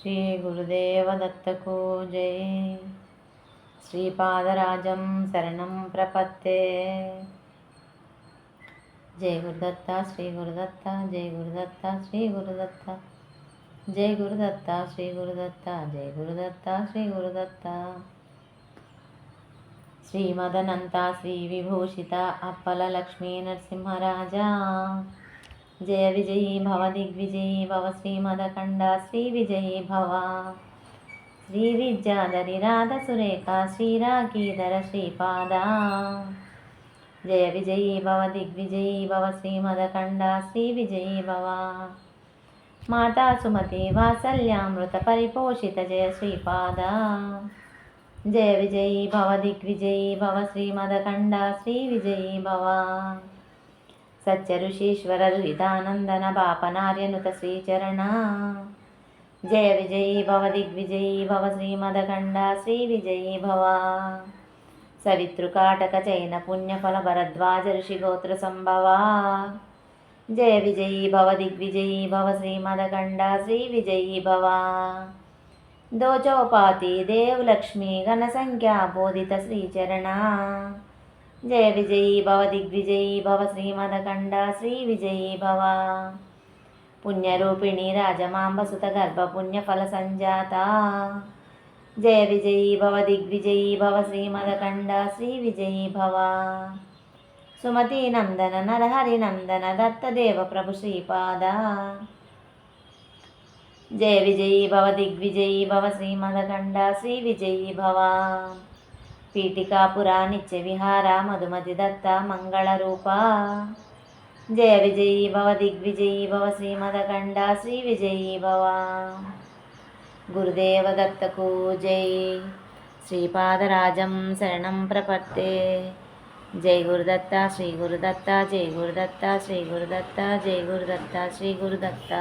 శ్రీ గురుదేవ దత్తకు జై. శ్రీపాదరాజం శరణం ప్రపత్తే. జై గురుదత్త శ్రీ గురుదత్త, జై గురుదత్త శ్రీ గురుదత్త, జై గురుదత్త శ్రీ గురుదత్త, జై గురుదత్త శ్రీ గురుదత్త. శ్రీమదనంత శ్రీ విభూషిత అప్పల లక్ష్మీ నరసింహరాజా, జయ విజయీ భవ దిగ్విజయీ భవ శ్రీమదఖండ శ్రీ విజయీ భవ. శ్రీ విద్యాధరి రాధ సురేఖ శ్రీరాకీధర శ్రీపాద, జయ విజయీ భవ దిగ్విజయీ భవ శ్రీమదఖండ శ్రీ విజయీ భవ. మాతా సుమతి వాత్సల్యామృత పరిపోషిత జయ శ్రీపాద, జయ విజయీ భవ దిగ్విజయీ భవ శ్రీమదఖండ శ్రీ విజయీ భవ. సత్య ఋషీశ్వర దుహితానందన బాపనార్యనుత శ్రీచరణ, జయ విజయీ భవ దిగ్విజయీ భవ శ్రీమదఖండ శ్రీ విజయీ భవ. సవితృకాటక చైన పుణ్యఫల భరద్వాజ ఋషిగోత్ర సంభవ, జయ విజయీ భవ దిగ్విజయీ భవ శ్రీమదఖండ శ్రీ విజయీ భవ. దోచోపాతి దేవలక్ష్మీ ఘనసంఖ్యా బోధిత శ్రీచరణ, జయ విజయీ భవ దిగ్విజయీ భవ శ్రీమదఖండ శ్రీ విజయీ భవ. పుణ్యరూపిణి రాజమాంబసుత గర్భ పుణ్యఫల సంజాత, జయ విజయీ భవ దిగ్విజయీ భవ శ్రీమదఖండ శ్రీ విజయీ భవ. సుమతి నందన నరహరి నందన దత్తదేవ ప్రభు శ్రీపాద, జయ విజయీ భవ దిగ్విజయీ భవ శ్రీమదఖండ శ్రీ విజయీ భవ. పీఠికాపురా నిత్య విహార మధుమతి దత్త మంగళరూప, జయ విజయీ భవ దిగ్విజయీ భవ శ్రీమదఖండ శ్రీ విజయీ భవ. గురుదేవ దత్తకు జై. శ్రీపాదరాజం శరణం ప్రపత్తే. జై గురుదత్త శ్రీ గురుదత్త, జై గురుదత్త శ్రీ గురుదత్త, జై గురుదత్త శ్రీ గురుదత్త.